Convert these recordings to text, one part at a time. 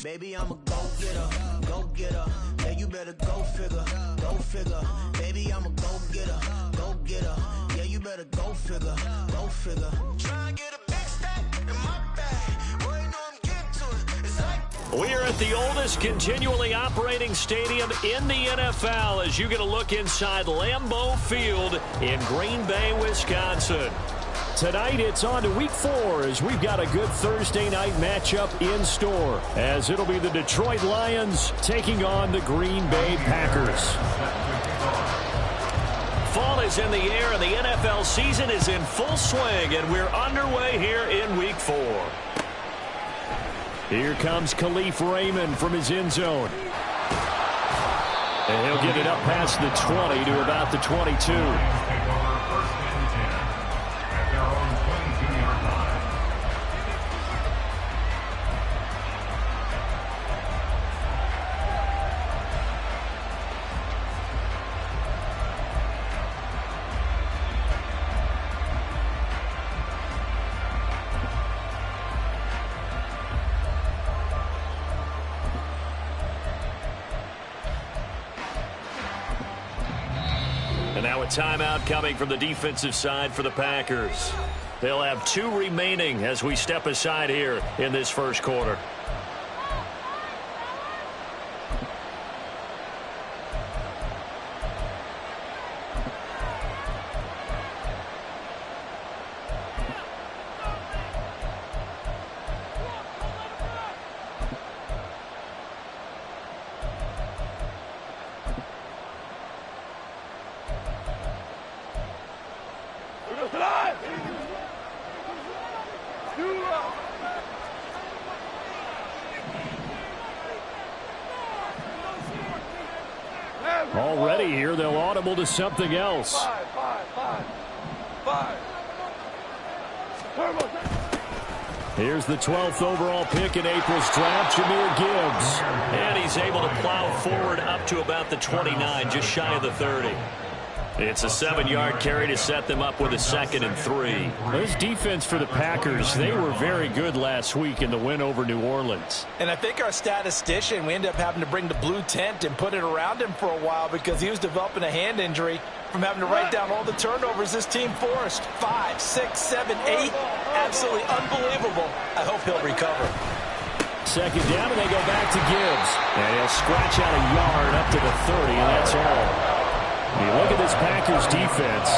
Baby, I'm a go-getter, go-getter. Yeah, you better go figure, go figure. Baby, I'm a go-getter, go-getter. Yeah, you better go figure, go figure. Try and get a big stack in my bag. Boy, you know I'm getting to it. It's like we are at the oldest continually operating stadium in the NFL as you get a look inside Lambeau Field in Green Bay, Wisconsin. Tonight, it's on to Week 4 as we've got a good Thursday night matchup in store, as it'll be the Detroit Lions taking on the Green Bay Packers. Fall is in the air, and the NFL season is in full swing, and we're underway here in Week 4. Here comes Khalif Raymond from his end zone. And he'll get it up past the 20 to about the 22. Now a timeout coming from the defensive side for the Packers. They'll have 2 remaining as we step aside here in this first quarter. Already here, they'll audible to something else. Here's the 12th overall pick in April's draft, Jahmyr Gibbs. And he's able to plow forward up to about the 29, just shy of the 30. It's a 7-yard carry to set them up with a 2nd and 3. This defense for the Packers, they were very good last week in the win over New Orleans. And I think our statistician, we ended up having to bring the blue tent and put it around him for a while because he was developing a hand injury from having to write down all the turnovers this team forced. 5, 6, 7, 8. Absolutely unbelievable. I hope he'll recover. 2nd down, and they go back to Gibbs. And he'll scratch out a yard up to the 30, and that's all. You look at this Packers defense.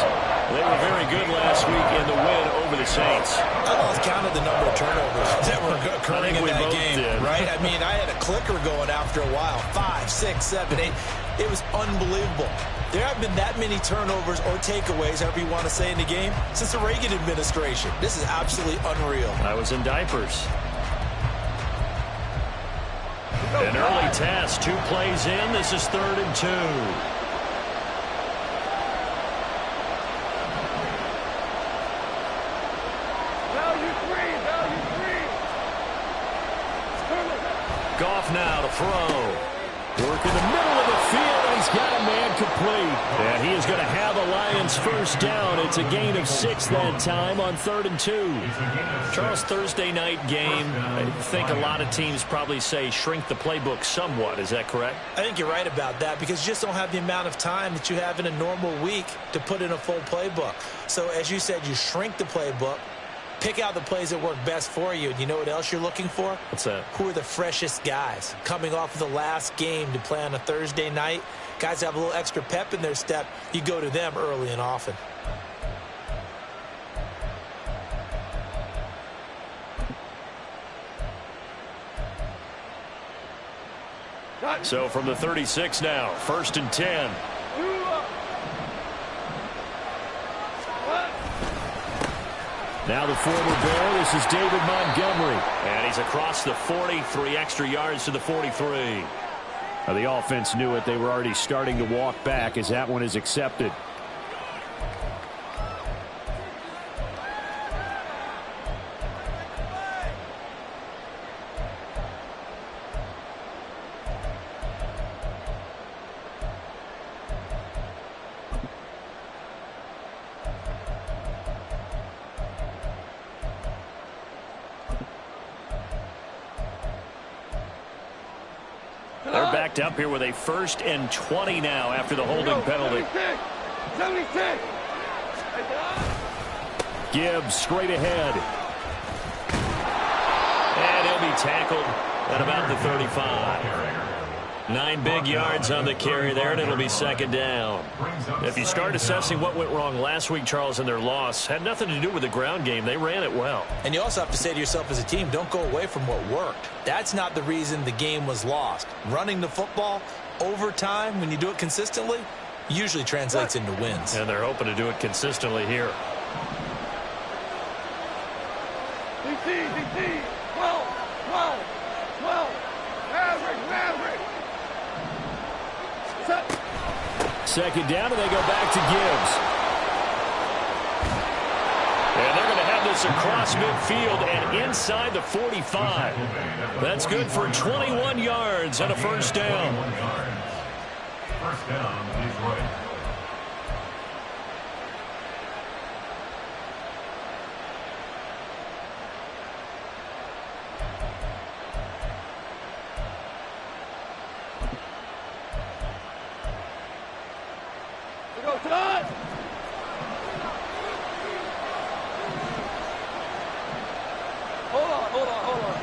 They were very good last week in the win over the Saints. I lost count of the number of turnovers that were occurring in that game, right? I mean, I had a clicker going after a while. 5, 6, 7, 8. It was unbelievable. There haven't been that many turnovers or takeaways, however you want to say, in the game since the Reagan administration. This is absolutely unreal. I was in diapers. An early test. 2 plays in. This is 3rd and 2. Goff now to throw. Work in the middle of the field, and he's got a man complete. And he is going to have a Lions first down. It's a gain of 6 that time on 3rd and 2. Charles, Thursday night game, I think a lot of teams probably say shrink the playbook somewhat. Is that correct? I think you're right about that because you just don't have the amount of time that you have in a normal week to put in a full playbook. So as you said, you shrink the playbook. Pick out the plays that work best for you. And you know what else you're looking for? What's that? Who are the freshest guys coming off of the last game to play on a Thursday night? Guys have a little extra pep in their step. You go to them early and often. So from the 36 now, 1st and 10. Now the former Bear, this is David Montgomery. And he's across the 40, 3 extra yards to the 43. The offense knew it. They were already starting to walk back as that one is accepted. picked up here with a 1st and 20 now after the holding penalty. 76. Gibbs straight ahead. And he'll be tackled at about the 35. 9 big yards on the carry there, and it'll be 2nd down. If you start assessing what went wrong last week, Charles, in their loss, had nothing to do with the ground game. They ran it well. And you also have to say to yourself as a team, don't go away from what worked. That's not the reason the game was lost. Running the football over time, when you do it consistently, usually translates into wins. And they're hoping to do it consistently here. DT. 12. Maverick. 2nd down, and they go back to Gibbs. And they're going to have this across midfield and inside the 45. That's good for 21 yards and a 1st down. 1st down, Detroit. Hold on.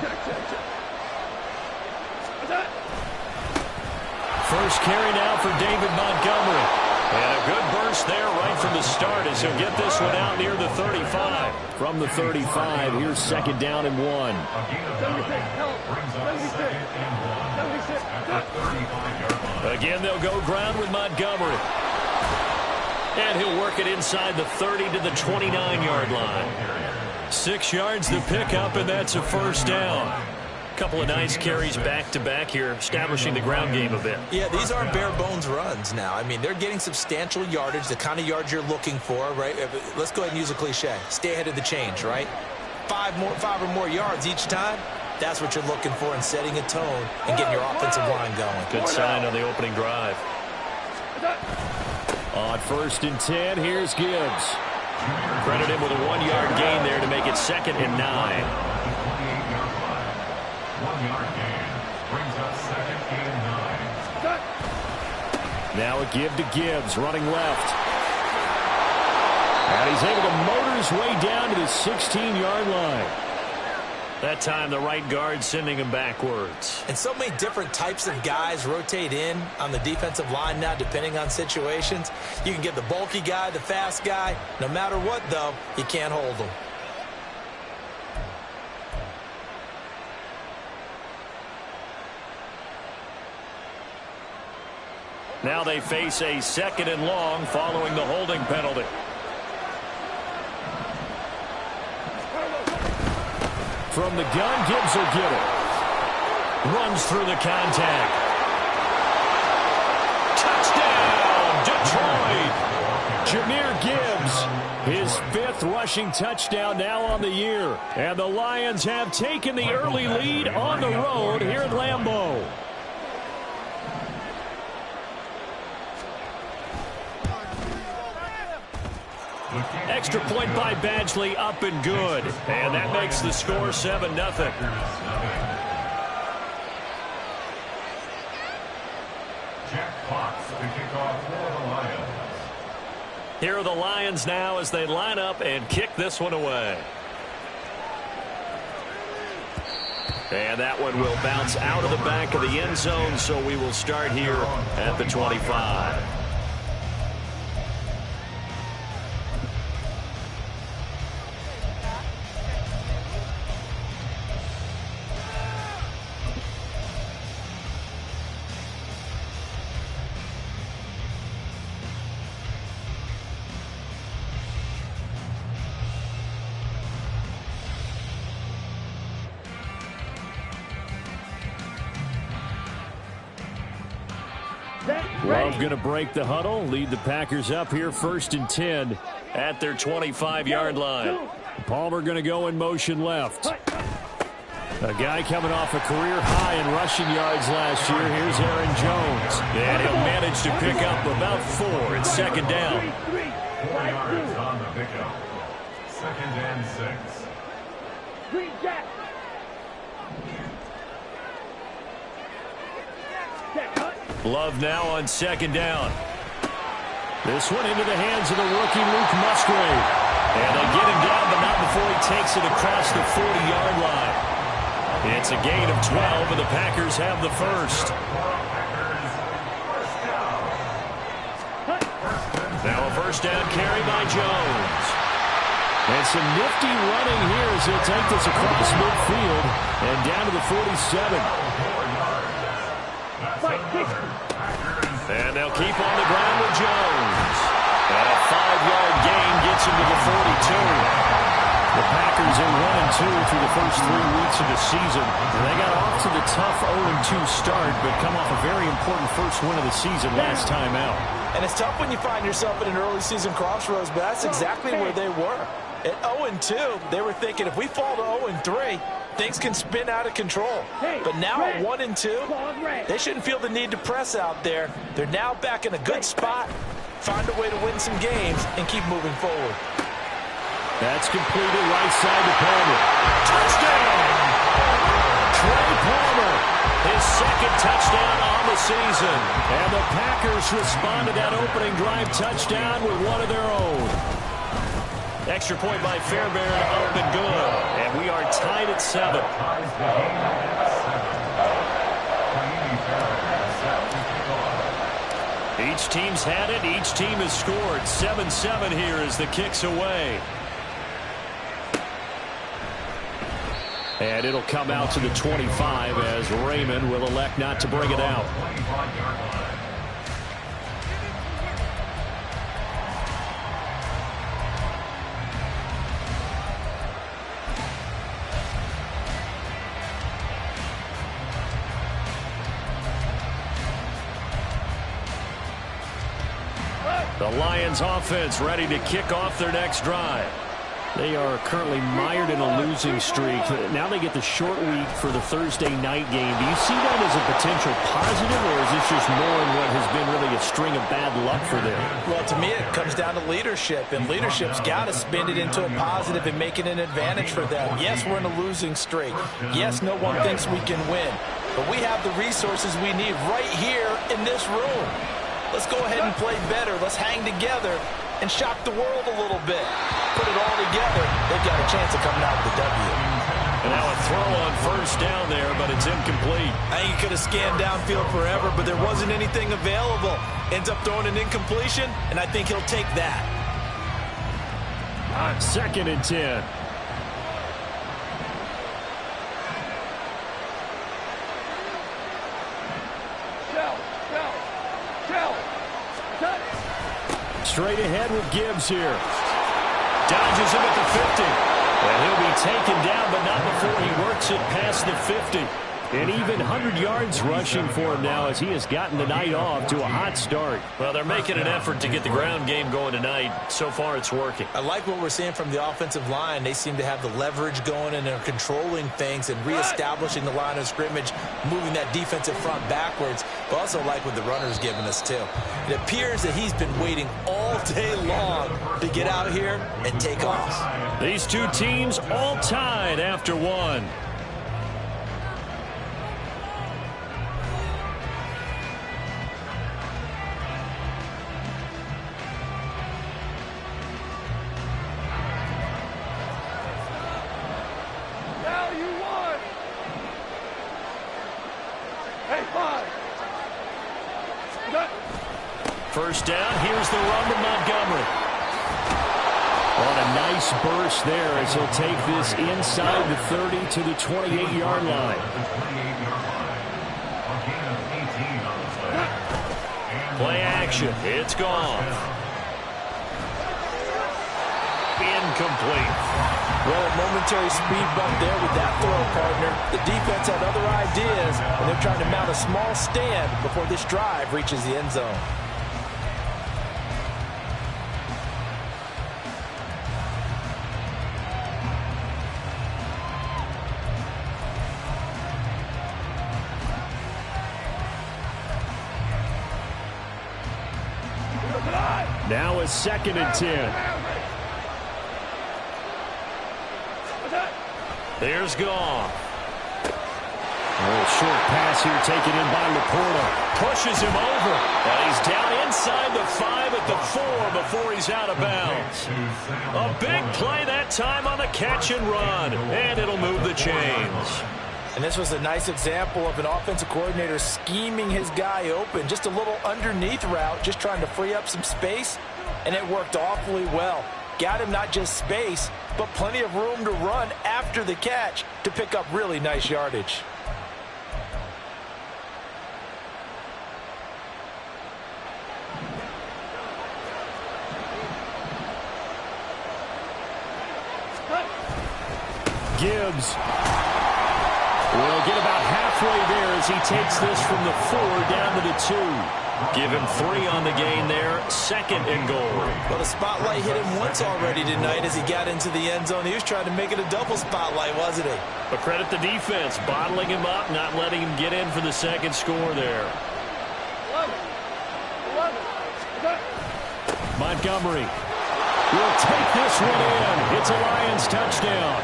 Check. First carry now for David Montgomery. And a good burst there right from the start as he'll get this one out near the 35. From the 35, here's 2nd down and 1. Again, they'll go ground with Montgomery. And he'll work it inside the 30 to the 29-yard line. 6 yards to pick up, and that's a 1st down. Couple of nice carries back-to-back here, establishing the ground game a bit. Yeah, these aren't bare-bones runs now. I mean, they're getting substantial yardage, the kind of yards you're looking for, right? Let's go ahead and use a cliche. Stay ahead of the change, right? 5 or more yards each time. That's what you're looking for in setting a tone and getting your offensive line going. Good sign on the opening drive. On 1st and 10, here's Gibbs. Credit him with a 1-yard gain there to make it 2nd and 9. 1-yard gain brings up 2nd and 9. Now a give to Gibbs, running left. And he's able to motor his way down to the 16-yard line. That time the right guard sending him backwards. And so many different types of guys rotate in on the defensive line now, depending on situations. You can get the bulky guy, the fast guy. No matter what, though, you can't hold them. Now they face a 2nd and long following the holding penalty. From the gun, Gibbs will get it. Runs through the contact. Touchdown, Detroit! Jayy Gibbs, his 5th rushing touchdown now on the year. And the Lions have taken the early lead on the road here at Lambeau. Extra point by Badgley, up and good. And that makes the score 7-0. Jack Fox to kick off for the Lions. Here are the Lions now as they line up and kick this one away. And that one will bounce out of the back of the end zone, so we will start here at the 25. Love going to break the huddle, lead the Packers up here 1st and 10 at their 25-yard line. Palmer going to go in motion left. A guy coming off a career high in rushing yards last year. Here's Aaron Jones. And he'll manage to pick up about 4. It's 2nd down. 4 yards on the pickup. 2nd and 6. Green Jack. Jack, Love now on second down. This one into the hands of the rookie Luke Musgrave. And they get him down, but not before he takes it across the 40-yard line. It's a gain of 12, and the Packers have the first. Now a first down carry by Jones. And some nifty running here as he'll take this across midfield and down to the 47. And they'll keep on the ground with Jones. And a 5-yard gain gets him to the 42. The Packers in 1-2 through the first 3 weeks of the season. They got off to the tough 0-2 start, but come off a very important first win of the season last time out. And it's tough when you find yourself in an early season crossroads, but that's exactly where they were. At 0-2, they were thinking if we fall to 0-3, things can spin out of control. But now at 1-2, they shouldn't feel the need to press out there. They're now back in a good spot, find a way to win some games, and keep moving forward. That's completed right side to Palmer. Touchdown! Trey Palmer, his second touchdown on the season. And the Packers respond to that opening drive touchdown with one of their own. Extra point by Fairbairn, up and good. And we are tied at 7. Each team's had it. Each team has scored. 7-7 here as the kick's away. And it'll come out to the 25 as Raymond will elect not to bring it out. The Lions offense ready to kick off their next drive. They are currently mired in a losing streak. Now they get the short week for the Thursday night game. Do you see that as a potential positive, or is this just knowing what has been really a string of bad luck for them? Well, to me, it comes down to leadership, and leadership's got to spin it into a positive and make it an advantage for them. Yes, we're in a losing streak. Yes, no one thinks we can win, but we have the resources we need right here in this room. Let's go ahead and play better. Let's hang together and shock the world a little bit. Put it all together, they've got a chance of coming out with the W. And now a throw on first down there, but it's incomplete. I think he could have scanned downfield forever, but there wasn't anything available. Ends up throwing an incompletion, and I think he'll take that. 2nd and 10. Straight ahead with Gibbs here. Dodges him at the 50. And he'll be taken down, but not before he works it past the 50. And even 100 yards rushing for him now as he has gotten the night off to a hot start. Well, they're making an effort to get the ground game going tonight. So far, it's working. I like what we're seeing from the offensive line. They seem to have the leverage going, and they're controlling things and reestablishing the line of scrimmage, moving that defensive front backwards. But also like what the runner's giving us, too. It appears that he's been waiting all day long to get out here and take off. These two teams all tied after one. First down, here's the run to Montgomery. On a nice burst there as he'll take this inside the 30 to the 28-yard line. Play action, it's gone. Incomplete. Well, a momentary speed bump there with that throw, partner. The defense had other ideas, and they're trying to mount a small stand before this drive reaches the end zone. Now a 2nd and 10. There's Goff. little short pass here taken in by Laporta. Pushes him over. And he's down inside the 5 at the 4 before he's out of bounds. A big play that time on the catch and run. And it'll move the chains. And this was a nice example of an offensive coordinator scheming his guy open. Just a little underneath route, just trying to free up some space. And it worked awfully well. Got him not just space, but plenty of room to run after the catch to pick up really nice yardage. Gibbs will get about halfway there as he takes this from the 4 down to the 2. Give him 3 on the gain there, 2nd and goal. Well, the spotlight hit him once already tonight as he got into the end zone. He was trying to make it a double spotlight, wasn't he? But credit the defense, bottling him up, not letting him get in for the 2nd score there. 11. Montgomery will take this one in. It's a Lions touchdown.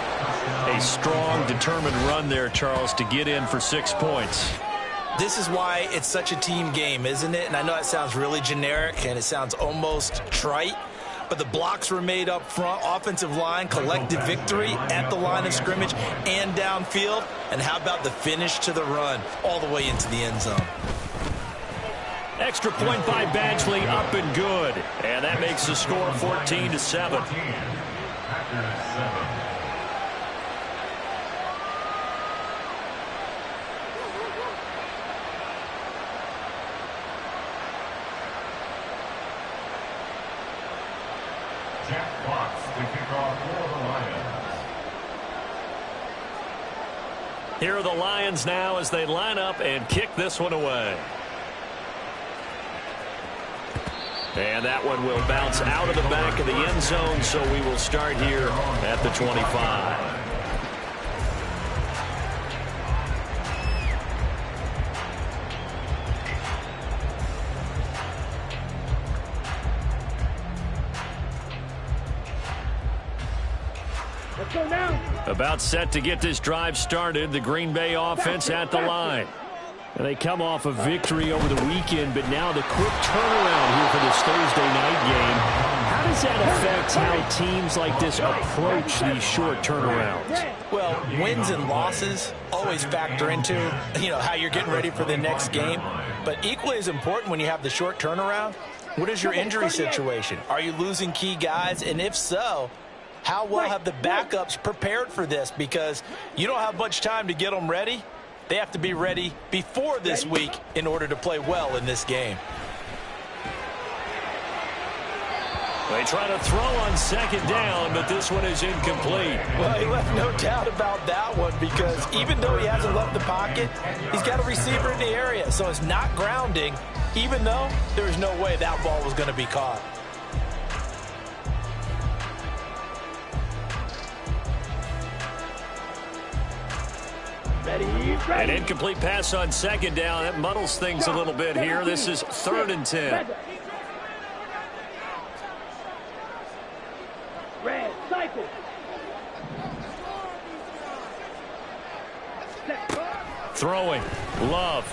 A strong, determined run there, Charles, to get in for 6 points. This is why it's such a team game, isn't it? And I know it sounds really generic and it sounds almost trite, but the blocks were made up front, offensive line, collective victory at the line of scrimmage and downfield. And how about the finish to the run all the way into the end zone? Extra point by Badgley, up and good. And that makes the score 14-7. Packers 7. Jack Fox to kick off for the Lions. Here are the Lions now as they line up and kick this one away. And that one will bounce out of the back of the end zone, so we will start here at the 25. Let's go now. About set to get this drive started, the Green Bay offense at the line. And they come off a victory over the weekend, but now the quick turnaround here for this Thursday night game. How does that affect how teams like this approach these short turnarounds? Well, wins and losses always factor into, how you're getting ready for the next game. But equally as important when you have the short turnaround, what is your injury situation? Are you losing key guys? And if so, how well have the backups prepared for this? Because you don't have much time to get them ready. They have to be ready before this week in order to play well in this game. They try to throw on 2nd down, but this one is incomplete. Well, he left no doubt about that one because even though he hasn't left the pocket, he's got a receiver in the area. So it's not grounding, even though there's no way that ball was going to be caught. An incomplete pass on 2nd down. That muddles things a little bit here. This is 3rd and 10. Red cycle. Throwing. Love.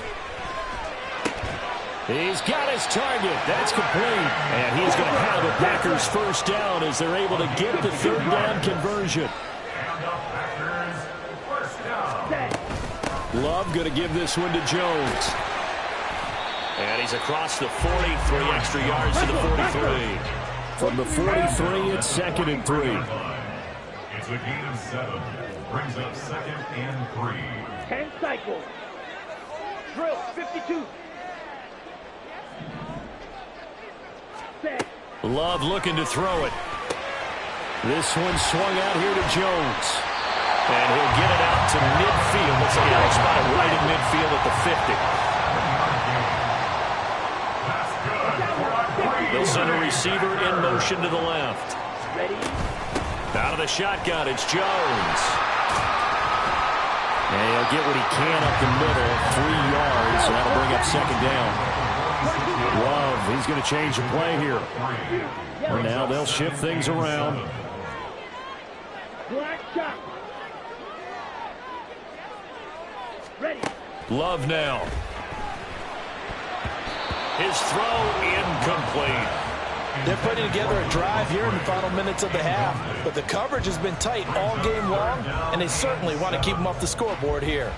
He's got his target. That's complete. And he's going to have the Packers 1st down as they're able to get the 3rd down conversion. And the Packers 1st down. Love going to give this one to Jones. And he's across the 40, 3 extra yards to the 43. From the 43, it's 2nd and 3. It's a gain of 7. Brings up 2nd and 3. 10 cycles. Drill 52. Set. Love looking to throw it. This one swung out here to Jones. And he'll get it out to midfield. Looks like he'll spot it right in midfield at the 50. They'll send a receiver in motion to the left. Ready. Out of the shotgun, it's Jones. And he'll get what he can up the middle, 3 yards. So that'll bring up 2nd down. Love, he's going to change the play here. And now they'll shift things around. Black shot. Ready. Love now. His throw incomplete. They're putting together a drive here in the final minutes of the half, but the coverage has been tight all game long, and they certainly want to keep them off the scoreboard here.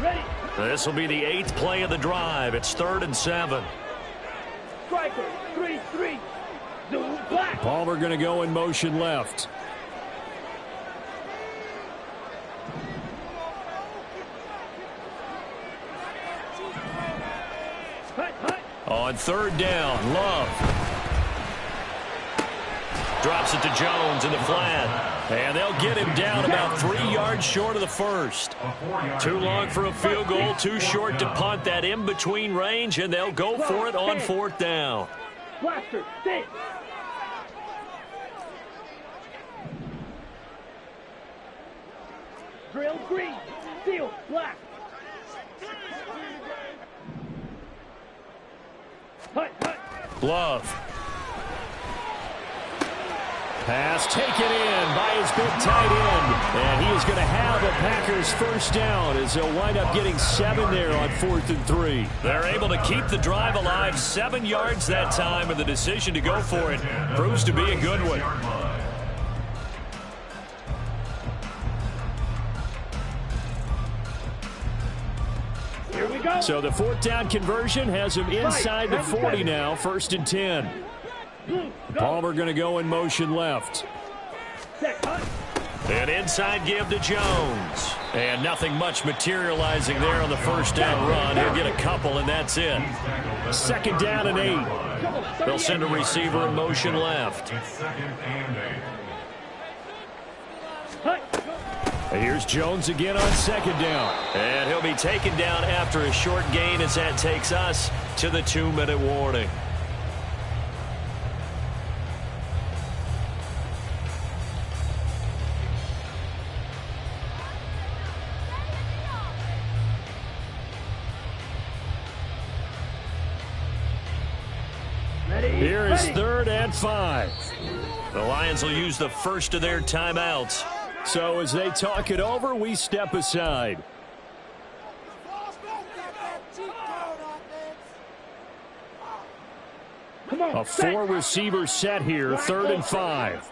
Ready. This will be the 8th play of the drive. It's 3rd and 7. Striker, 3-3. Zoom black. Palmer going to go in motion left. Hut, hut. On 3rd down, Love. Drops it to Jones in the flat. And they'll get him down about 3 yards short of the first. Too long for a field goal, too short to punt that in-between range, and they'll go for it on 4th down. Blaster, stay. Drill green, steel black. Hut, hut. Love. Pass taken in by his big tight end. And he is going to have a Packers first down as they'll wind up getting 7 there on 4th and 3. They're able to keep the drive alive, 7 yards that time, and the decision to go for it proves to be a good one. Here we go. So the 4th down conversion has him inside the 40 now, 1st and 10. Blue, go. Palmer going to go in motion left. Set, hut. An inside give to Jones. And nothing much materializing there on the first down run. He'll get a couple, and that's it. 2nd down and 8. They'll send a receiver in motion left. It's 2nd and 8. Hut. Here's Jones again on 2nd down. And he'll be taken down after a short gain as that takes us to the 2-minute warning. Here is 3rd and 5. The Lions will use the first of their timeouts. So as they talk it over, we step aside. Come on. A 4-receiver set here, 3rd and 5.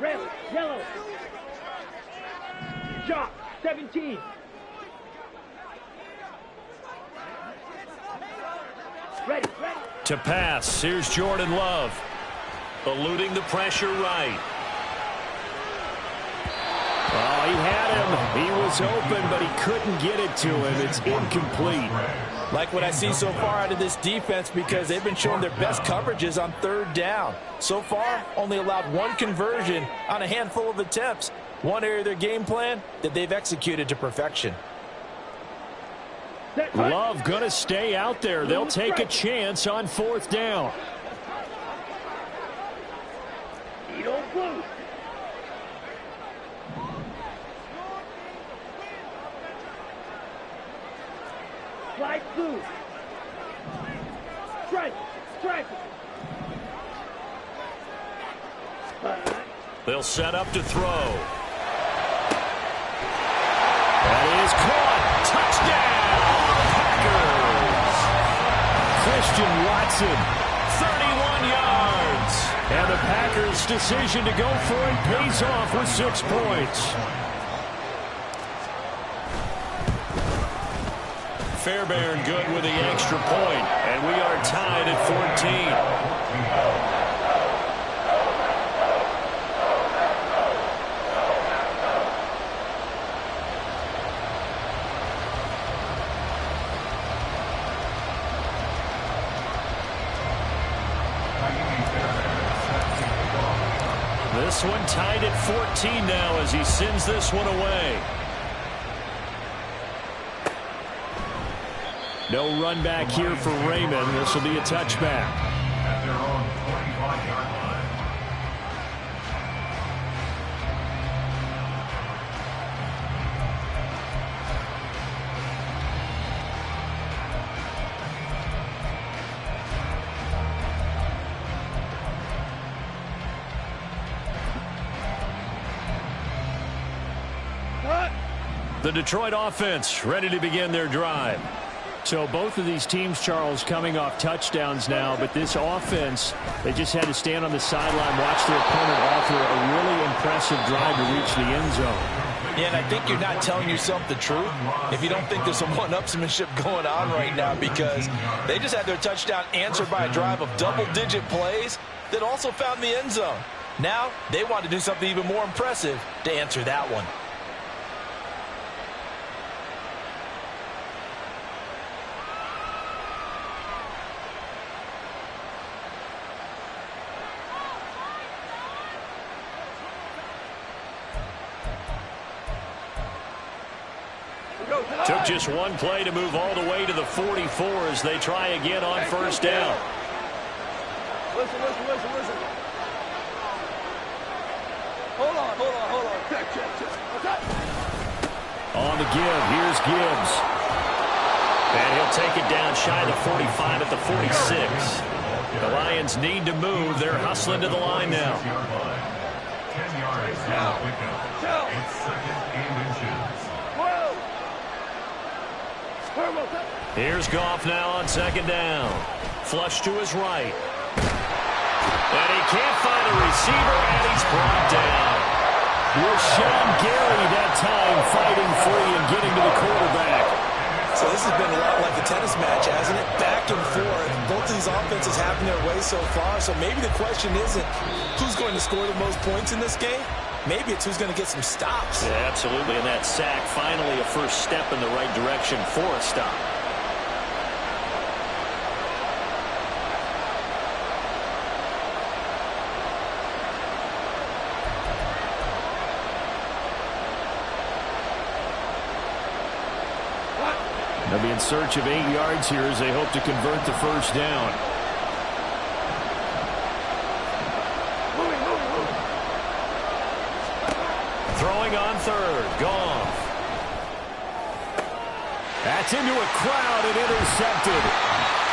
Red, yellow. Shot, 17. Ready, ready. To pass, here's Jordan Love. Eluding the pressure right. Oh, he had him. He was open, but he couldn't get it to him. It's incomplete. Like what I see so far out of this defense, because they've been showing their best coverages on 3rd down. So far, only allowed 1 conversion on a handful of attempts. One area of their game plan that they've executed to perfection. Set, hut. Love going to stay out there. They'll take a chance on 4th down. Edo blue. Slide blue. Strike, strike. They'll set up to throw. That is caught. Touchdown, Packers. Christian Watson, 31 yards. And the Packers' decision to go for it pays off with 6 points. Fairbairn good with the extra point, and we are tied at 14. This one tied at 14 now as he sends this one away. No run back here for Raymond. This will be a touchback. At their own 45-yard line. The Detroit offense ready to begin their drive. So both of these teams, Charles, coming off touchdowns now, but this offense, they just had to stand on the sideline, watch their opponent offer a really impressive drive to reach the end zone. Yeah, and I think you're not telling yourself the truth if you don't think there's some one-upsmanship going on right now, because they just had their touchdown answered by a drive of double-digit plays that also found the end zone. Now they want to do something even more impressive to answer that one. Took just one play to move all the way to the 44 as they try again on first down. Listen. Hold on. Check. Okay. On the give, here's Gibbs. And he'll take it down shy of the 45 at the 46. The Lions need to move. They're hustling to the line now. 10 yards now. It's second and inches. Here's Goff now on second down. Flush to his right. And he can't find a receiver, and he's brought down. Rashawn Gary that time fighting free and getting to the quarterback. So this has been a lot like a tennis match, hasn't it? Back and forth. Both of these offenses having their way so far. So maybe the question isn't who's going to score the most points in this game. Maybe it's who's going to get some stops. Yeah, absolutely. And that sack, finally a first step in the right direction for a stop. They'll be in search of 8 yards here as they hope to convert the first down. Throwing on third. Goff. That's into a crowd and intercepted.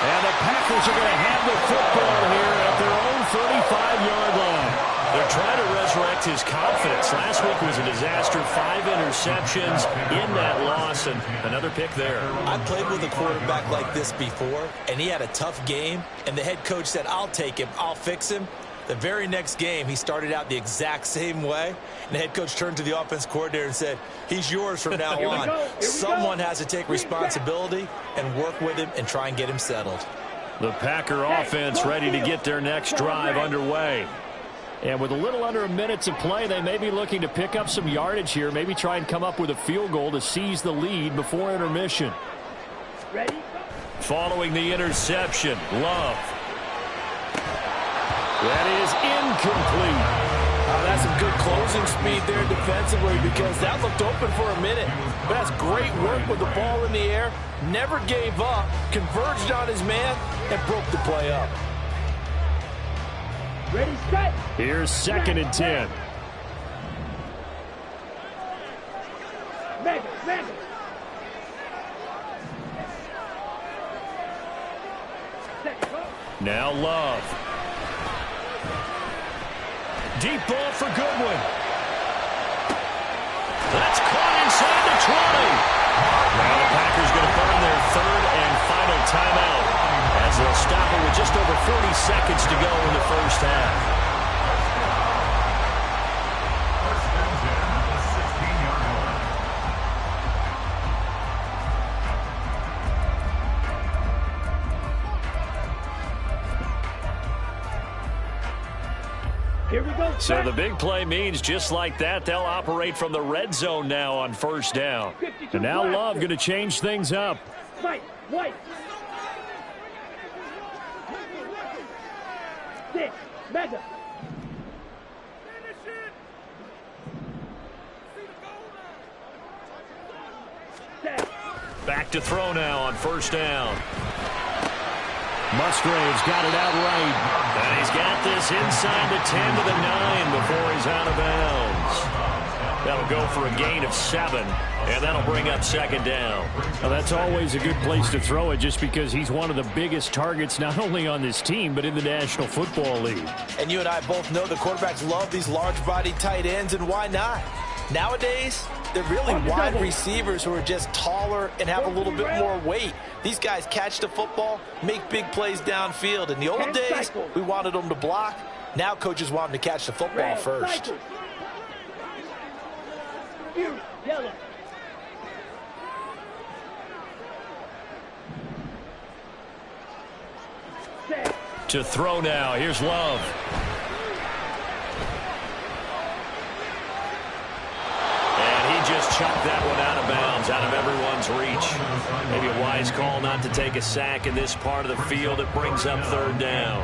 And the Packers are going to have the football here at their own 35-yard line. They're trying to resurrect his confidence. Last week was a disaster. 5 interceptions in that loss, and another pick there. I played with a quarterback like this before, and he had a tough game, and the head coach said, I'll take him, I'll fix him. The very next game, he started out the exact same way, and the head coach turned to the offense coordinator and said, he's yours from now on. Someone has to take responsibility and work with him and try and get him settled. The Packer offense ready to get their next drive underway. And with a little under a minute to play, they may be looking to pick up some yardage here, maybe try and come up with a field goal to seize the lead before intermission. Ready? Following the interception, Love. That is incomplete. That's some good closing speed there defensively, because that looked open for a minute. But that's great work with the ball in the air. Never gave up, converged on his man, and broke the play up. Ready, set. Here's second and 10. Mega. Now Love. Deep ball for Goodwin. That's caught inside the 20. Now the Packers going to burn their third and final timeout as they'll stop it with just over 40 seconds to go in the first half. Here we go. So the big play means just like that, they'll operate from the red zone now on first down. And now Love going to change things up. White. 6. Mega. Back to throw now on first down. Musgrave's got it out right. And he's got this inside the 10 to the 9 before he's out of bounds. That'll go for a gain of 7, and that'll bring up second down. Well, that's always a good place to throw it, just because he's one of the biggest targets not only on this team but in the National Football League. And you and I both know the quarterbacks love these large-bodied tight ends, and why not? Nowadays, They're really wide receivers who are just taller and have a little bit more weight. These guys catch the football, make big plays downfield. In the old days, we wanted them to block. Now coaches want them to catch the football first. Yellow. To throw now. Here's Love. And he just chucked that one out of bounds, out of everyone's reach. Maybe a wise call not to take a sack in this part of the field. It brings up third down.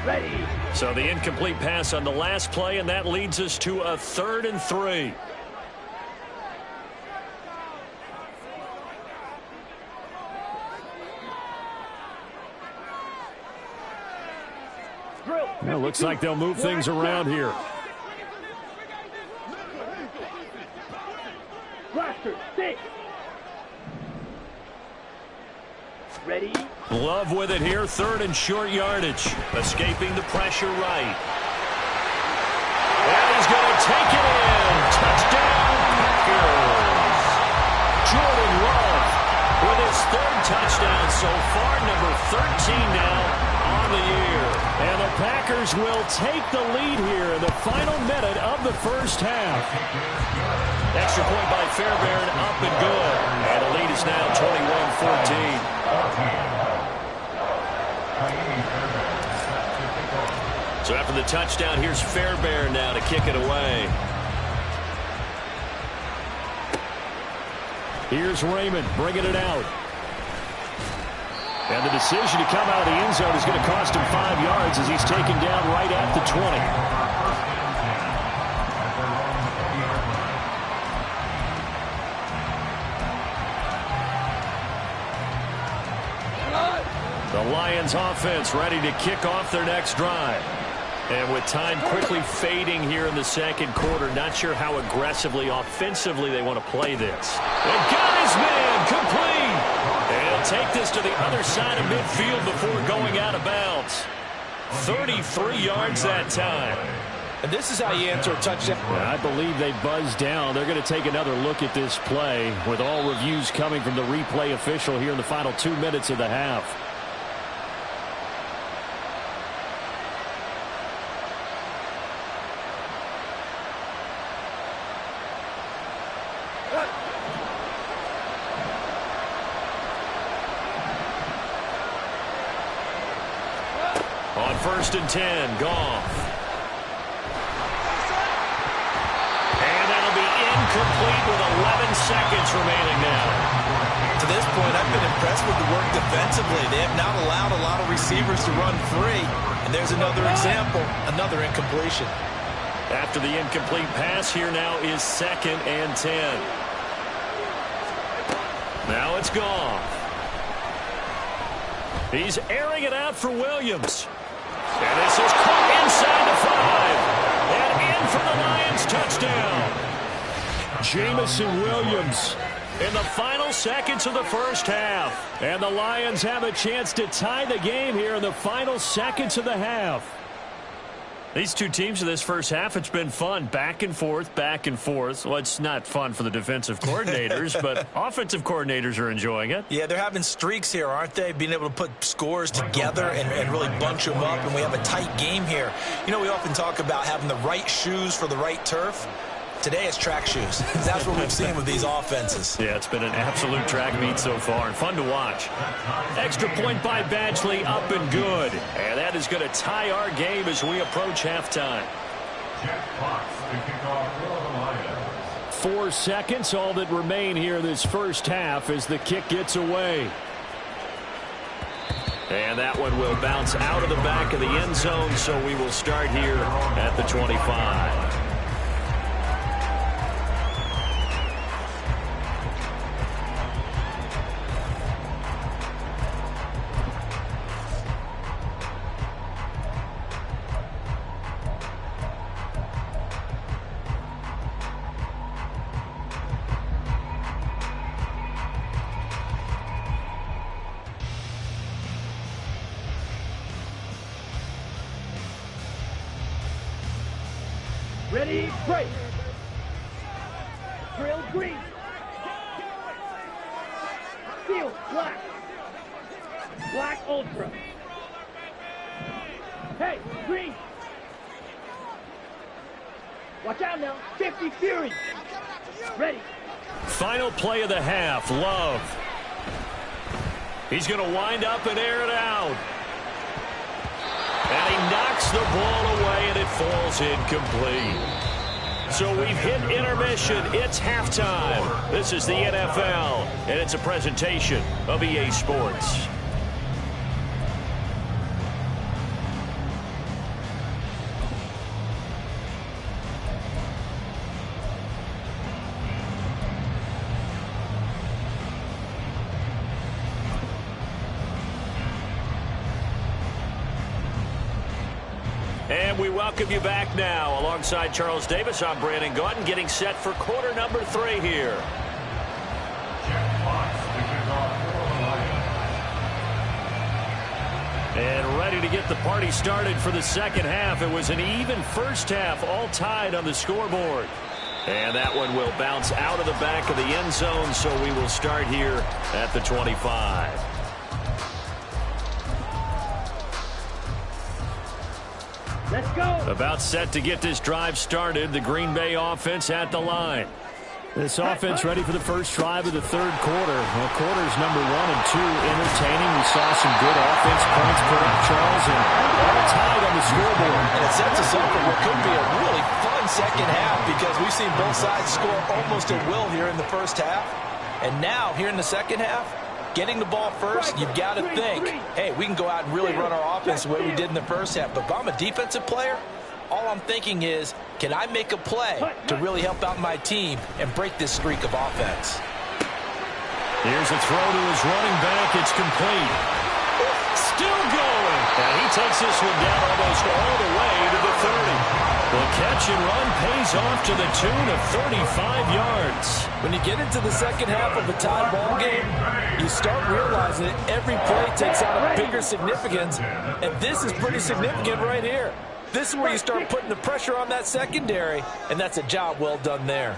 Ready. So the incomplete pass on the last play, and that leads us to a 3rd and 3. Well, looks like they'll move things around here. Blaster, stick. Ready. Love with it here, 3rd and short yardage. Escaping the pressure right. And he's going to take it in. Touchdown, Packers. Jordan Love with his 3rd touchdown so far, number 13 now on the year. And the Packers will take the lead here in the final minute of the first half. Extra point by Fairbairn, up and good. And the lead is now 21-14. So after the touchdown, here's Fairbairn now to kick it away. Here's Raymond bringing it out. And the decision to come out of the end zone is going to cost him 5 yards as he's taken down right at the 20. The Lions offense ready to kick off their next drive. And with time quickly fading here in the second quarter, not sure how aggressively, offensively they want to play this. And got his man complete. And he'll take this to the other side of midfield before going out of bounds. 33 yards that time. And this is how you answer a touchdown. I believe they buzzed down. They're going to take another look at this play with all reviews coming from the replay official here in the final 2 minutes of the half. On 1st and 10, Goff. And that'll be incomplete with 11 seconds remaining now. To this point, I've been impressed with the work defensively. They have not allowed a lot of receivers to run free. And there's another example, another incompletion. After the incomplete pass, here now is 2nd and 10. Now it's Goff. He's airing it out for Williams. And this is caught inside the 5. And in for the Lions touchdown. Jamison Williams in the final seconds of the first half. And the Lions have a chance to tie the game here in the final seconds of the half. These two teams in this first half, it's been fun. Back and forth, back and forth. Well, it's not fun for the defensive coordinators, but offensive coordinators are enjoying it. Yeah, they're having streaks here, aren't they? Being able to put scores together and really bunch them up, and we have a tight game here. You know, we often talk about having the right shoes for the right turf. Today it's track shoes. That's what we've seen with these offenses. Yeah, it's been an absolute track meet so far and fun to watch. Extra point by Badgley, up and good. And that is going to tie our game as we approach halftime. 4 seconds, all that remain here this first half as the kick gets away. And that one will bounce out of the back of the end zone, so we will start here at the 25. Ready, break. Drill green. Steel black. Black ultra. Hey, green. Watch out now. 50 Fury. Ready. Final play of the half, Love. He's going to wind up and air it out. And he knocks the ball away, and it falls incomplete. So we've hit intermission. It's halftime. This is the NFL, and it's a presentation of EA Sports. And we welcome you back now. Alongside Charles Davis, I'm Brandon Gaudin, getting set for quarter number 3 here. And ready to get the party started for the second half. It was an even first half, all tied on the scoreboard. And that one will bounce out of the back of the end zone, so we will start here at the 25. Let's go. About set to get this drive started. The Green Bay offense at the line. This offense ready for the first drive of the third quarter. Well, quarters number 1 and 2 entertaining. We saw some good offense points put up, Charles, and all tied on the scoreboard. And it sets us up for what could be a really fun second half because we've seen both sides score almost at will here in the first half. And now, here in the second half, getting the ball first, you've got to think, hey, we can go out and really run our offense the way we did in the first half. But if I'm a defensive player, all I'm thinking is, can I make a play to really help out my team and break this streak of offense? Here's a throw to his running back. It's complete. Still going. And he takes this one down almost all the way to the 30. The catch and run pays off to the tune of 35 yards. When you get into the second half of a tie ball game, you start realizing that every play takes on a bigger significance, and this is pretty significant right here. This is where you start putting the pressure on that secondary, and that's a job well done there.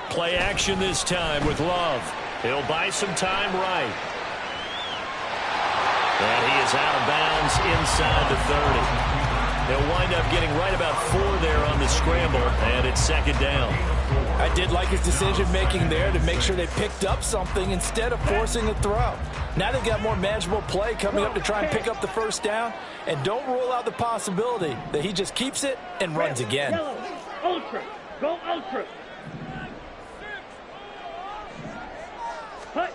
Play action this time with Love. He'll buy some time right. And he is out of bounds inside the 30. He'll wind up getting right about 4 there on the scramble, and it's second down. I did like his decision-making there to make sure they picked up something instead of forcing a throw. Now they've got more manageable play coming up to try and pick up the first down, and don't rule out the possibility that he just keeps it and runs again. Yellow, ultra, go ultra. Hut.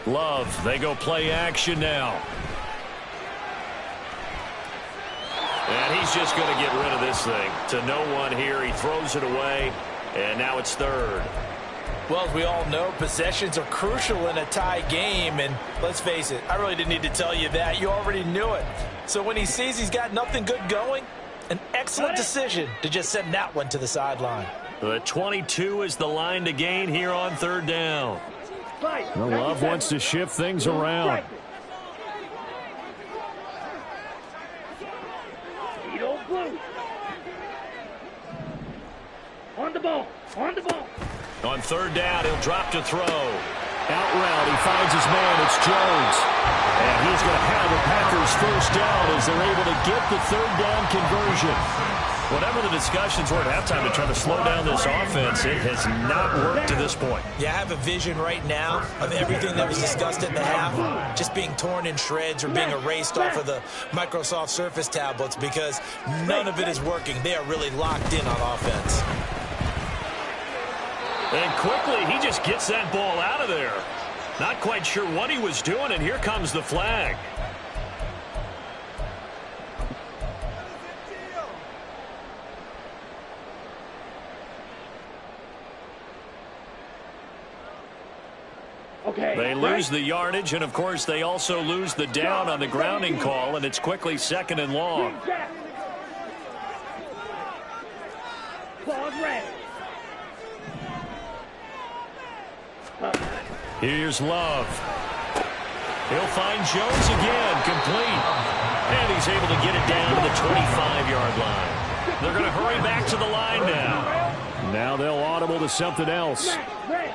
Love, they go play action now. And he's just going to get rid of this thing. To no one here, he throws it away, and now it's third. Well, as we all know, possessions are crucial in a tie game, and let's face it, I really didn't need to tell you that. You already knew it. So when he sees he's got nothing good going, an excellent decision to just send that one to the sideline. The 22 is the line to gain here on third down. Well, Love wants to shift things around. Blue. On the ball. On the ball. On third down, he'll drop to throw. Out route, he finds his man. It's Jones. And he's going to have the Packers first down as they're able to get the third down conversion. Whatever the discussions were at halftime to try to slow down this offense, it has not worked to this point. Yeah, I have a vision right now of everything that was discussed at the half just being torn in shreds or being erased off of the Microsoft Surface tablets because none of it is working. They are really locked in on offense. And quickly, he just gets that ball out of there. Not quite sure what he was doing, and here comes the flag. Okay. They lose the yardage, and, of course, they also lose the down on the grounding call, and it's quickly second and long. Claws red. Here's Love. He'll find Jones again, complete. And he's able to get it down to the 25-yard line. They're going to hurry back to the line now. Now they'll audible to something else. Right.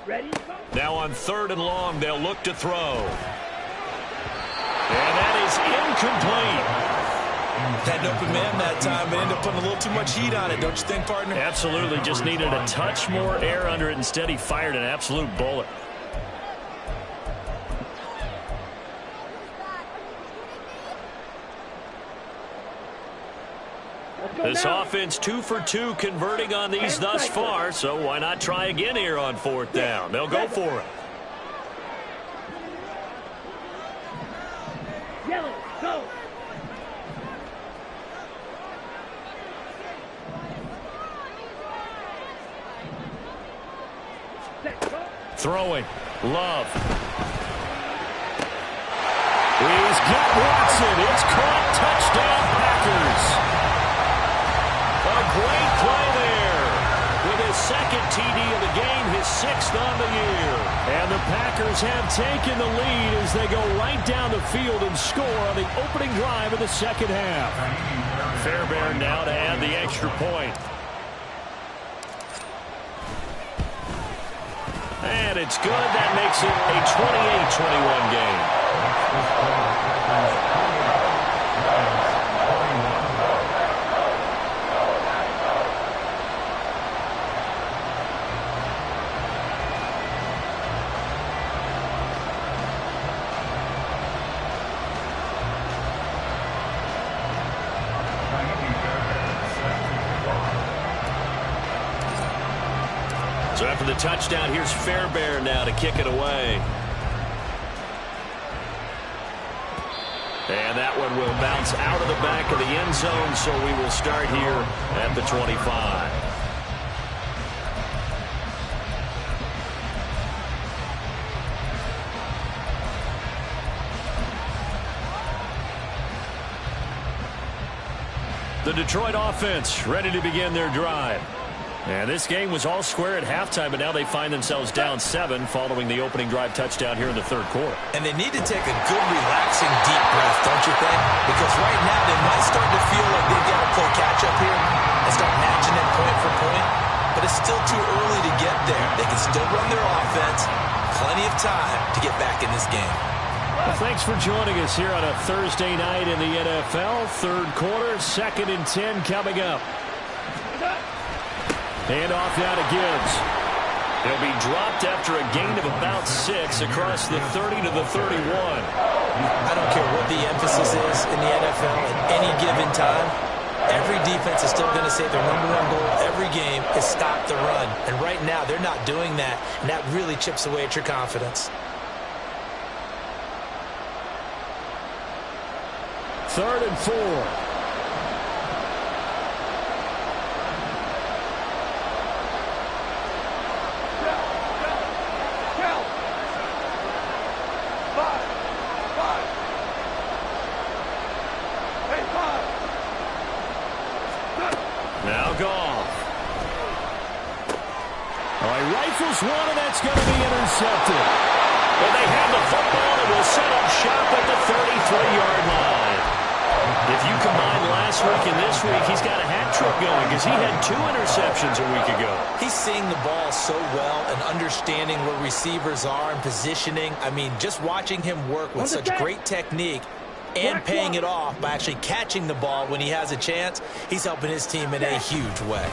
Ready? Now on 3rd and long, they'll look to throw. And that is incomplete. Had an open man that time, but ended up putting a little too much heat on it, don't you think, partner? Absolutely. Just needed a touch more air under it. Instead, he fired an absolute bullet. This offense 2 for 2 converting on these thus far, so why not try again here on 4th down? They'll go for it. Yellow, go. Throwing. Love. He's got Watson. It's caught. Touchdown, Packers. A great play there. With his 2nd TD of the game, his 6th on the year. And the Packers have taken the lead as they go right down the field and score on the opening drive of the 2nd half. Fairbairn now to add the extra point. And it's good. That makes it a 28-21 game. So after the touchdown, here's Fairbairn now to kick it away. And that one will bounce out of the back of the end zone, so we will start here at the 25. The Detroit offense ready to begin their drive. And this game was all square at halftime, but now they find themselves down 7 following the opening drive touchdown here in the 3rd quarter. And they need to take a good, relaxing, deep breath, don't you think? Because right now they might start to feel like they've got to play catch-up here and start matching it point for point. But it's still too early to get there. They can still run their offense. Plenty of time to get back in this game. Well, thanks for joining us here on a Thursday night in the NFL. 3rd quarter, 2nd and 10 coming up. Hand off now to Gibbs. He'll be dropped after a gain of about 6 across the 30 to the 31. I don't care what the emphasis is in the NFL at any given time. Every defense is still going to say their #1 goal every game is stop the run. And right now they're not doing that, and that really chips away at your confidence. 3rd and 4. Now Goff. All right, rifles one, and that's going to be intercepted. But they have the football and will set up shop at the 33-yard line. If you combine last week and this week, he's got a hat trick going because he had 2 interceptions a week ago. He's seeing the ball so well and understanding where receivers are and positioning. I mean, just watching him work with such great technique and paying it off by actually catching the ball when he has a chance, he's helping his team in a huge way.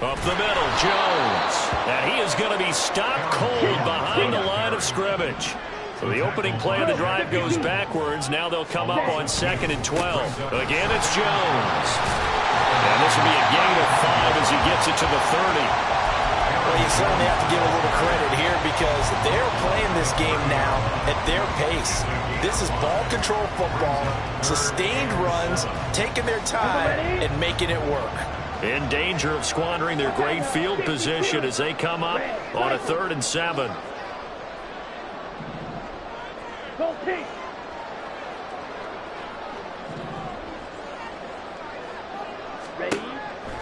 Up the middle, Jones. And he is going to be stopped cold behind the line of scrimmage. So the opening play of the drive goes backwards. Now they'll come up on 2nd and 12. Again, it's Jones. And this will be a gain of 5 as he gets it to the 30. Well, you certainly have to give a little credit here because they're playing this game now at their pace. This is ball control football, sustained runs, taking their time, and making it work. In danger of squandering their great field position as they come up on a 3rd and 7.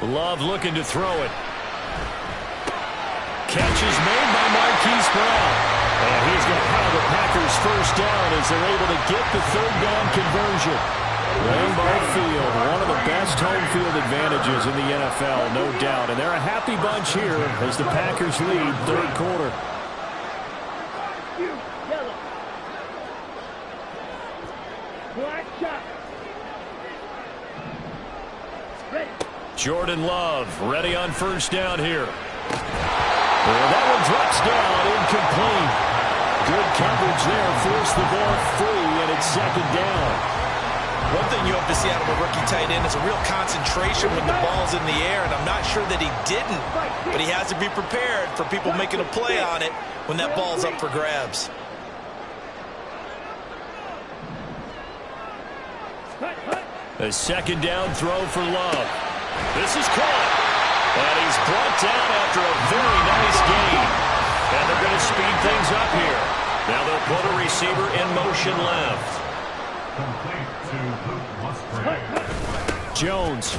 Love looking to throw it. is made by Marquise Brown. And he's going to have the Packers first down as they're able to get the third down conversion. Lambeau Field, one of the best home field advantages in the NFL, no doubt. And they're a happy bunch here as the Packers lead third quarter. Jordan Love ready on first down here. Well, that one drops down, incomplete. Good coverage there, forced the ball free, and it's second down. One thing you hope to see out of a rookie tight end is a real concentration when the ball's in the air, and I'm not sure that he didn't, but he has to be prepared for people making a play on it when that ball's up for grabs. A second down throw for Love. This is caught, and he's brought down after a very nice gain. And they're going to speed things up here. Now they'll put a receiver in motion left. Complete to Luke Musgrave. Jones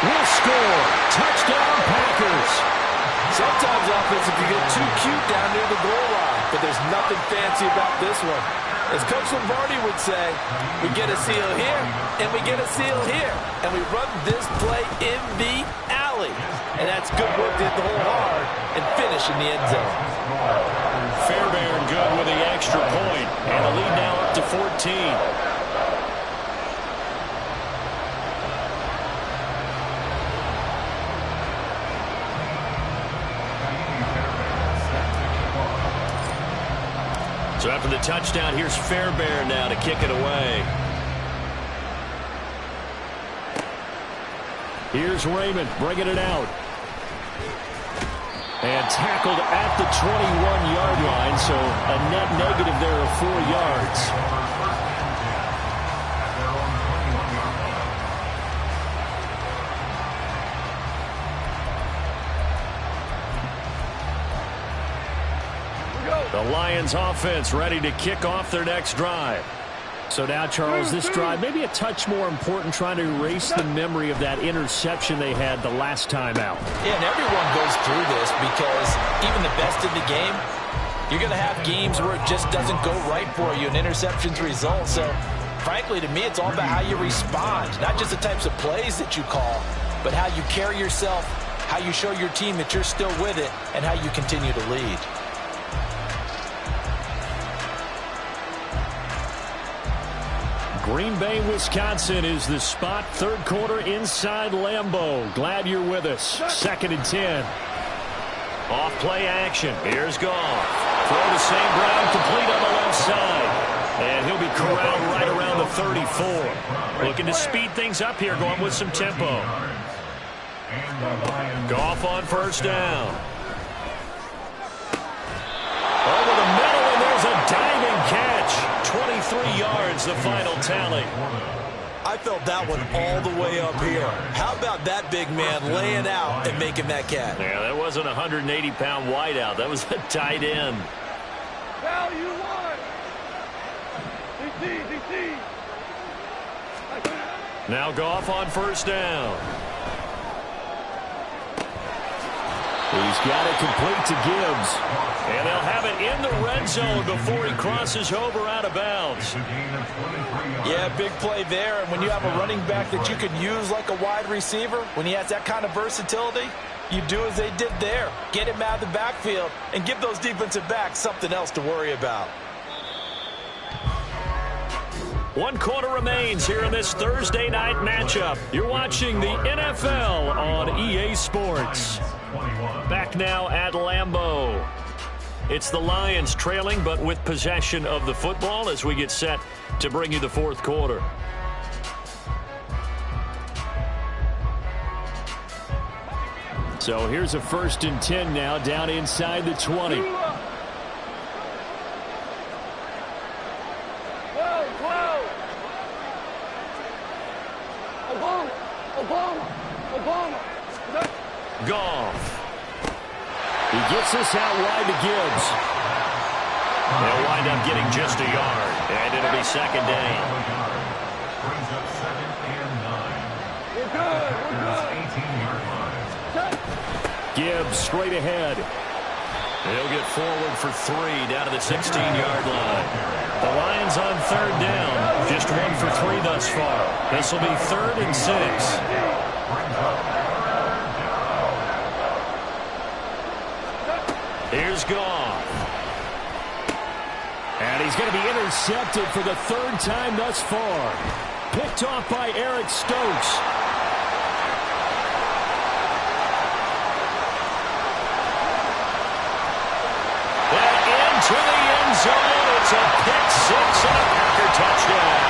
will score. Touchdown, Packers. Sometimes offensive can get too cute down near the goal line, but there's nothing fancy about this one. As Coach Lombardi would say, we get a seal here, and we get a seal here, and we run this play in the alley. And that's good work to hit the hole hard and finish in the end zone. Fairbairn good with the extra point, and the lead now up to 14. So after the touchdown, here's Fairbairn now to kick it away. Here's Raymond bringing it out. And tackled at the 21-yard line, so a net negative there of 4 yards. The Lions offense ready to kick off their next drive. So now, Charles, this drive maybe a touch more important, trying to erase the memory of that interception they had the last time out. Yeah, and everyone goes through this because even the best in the game, you're going to have games where it just doesn't go right for you and interceptions result. So, frankly, to me, it's all about how you respond, not just the types of plays that you call, but how you carry yourself, how you show your team that you're still with it, and how you continue to lead. Green Bay, Wisconsin is the spot. Third quarter inside Lambeau. Glad you're with us. 2nd and 10. Off play action. Here's Goff. Throw to St. Brown, complete on the left side. And he'll be corralled right around the 34. Looking to speed things up here, going with some tempo. Goff on first down. Over the middle, and there's a diving catch. 23 yards, the final tally. I felt that one all the way up here. How about that big man laying out and making that catch? Yeah, that wasn't a 180-pound wideout. That was a tight end. Well, you won. DC. Now Goff on first down. He's got it complete to Gibbs. And they'll have it in the red zone before he crosses over out of bounds. Yeah, big play there. And when you have a running back that you can use like a wide receiver, when he has that kind of versatility, you do as they did there. Get him out of the backfield and give those defensive backs something else to worry about. 1 quarter remains here in this Thursday night matchup. You're watching the NFL on EA Sports. Back now at Lambeau. It's the Lions trailing, but with possession of the football as we get set to bring you the fourth quarter. So here's a 1st and 10 now, down inside the 20. Goff. He gets this out wide to Gibbs. They'll wind up getting just a yard, and it'll be 2nd down. Brings up 2nd and 9. We're good. 18-yard line. Gibbs straight ahead. He'll get forward for 3 down to the 16-yard line. The Lions on 3rd down. Just 1 for 3 thus far. This will be 3rd and 6. Here's Goff. And he's going to be intercepted for the 3rd time thus far. Picked off by Eric Stokes. To the end zone. It's a pick 6 and a Packer touchdown.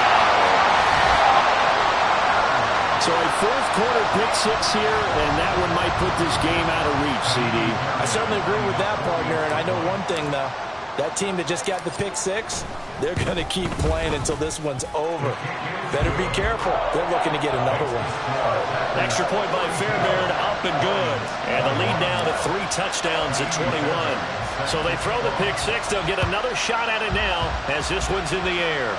So a 4th quarter pick 6 here, and that one might put this game out of reach, CD. I certainly agree with that, partner, and I know one thing, though. That team that just got the pick 6, they're going to keep playing until this one's over. Better be careful. They're looking to get another one. Extra point by Fairbairn, up and good. And the lead now to 3 touchdowns at 21. So they throw the pick 6. They'll get another shot at it now as this one's in the air.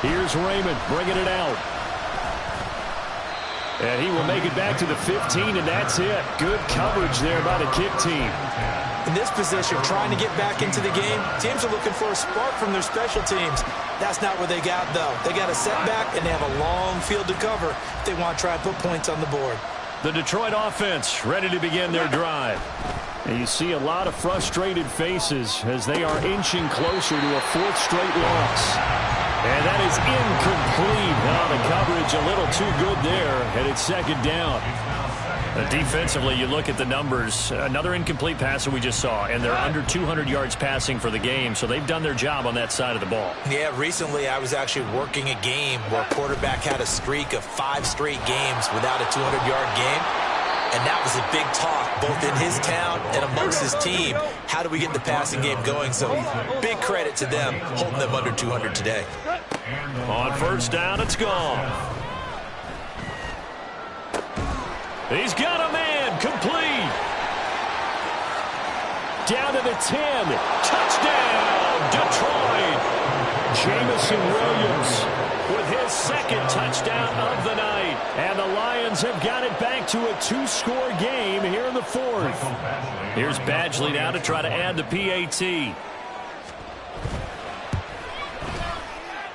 Here's Raymond bringing it out. And he will make it back to the 15, and that's it. Good coverage there by the kick team. In this position, trying to get back into the game, teams are looking for a spark from their special teams. That's not what they got, though. They got a setback, and they have a long field to cover if they want to try and put points on the board. The Detroit offense ready to begin their drive. And you see a lot of frustrated faces as they are inching closer to a 4th straight loss. And that is incomplete. Now the coverage a little too good there, and it's 2nd down. Defensively, you look at the numbers. Another incomplete pass that we just saw, and they're under 200 yards passing for the game, so they've done their job on that side of the ball. Yeah, recently I was actually working a game where a quarterback had a streak of 5 straight games without a 200-yard game, and that was a big talk both in his town and amongst his team. How do we get the passing game going? So big credit to them holding them under 200 today. On 1st down, it's gone. He's got a man, complete. Down to the 10. Touchdown, Detroit. Jamison Williams with his 2nd touchdown of the night. And the Lions have got it back to a 2-score game here in the 4th. Here's Badgley now to try to add the PAT.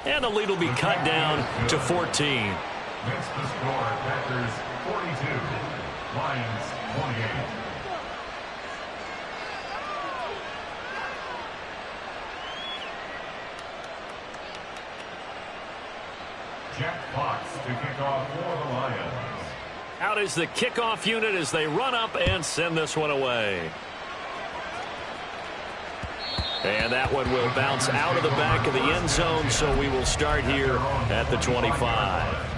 And the lead will be cut down to 14. Next to score, Packers 42, Lions 28. Jack Fox to kick off for the Lions. Out is the kickoff unit as they run up and send this one away. And that one will bounce out of the back of the end zone, so we will start here at the 25.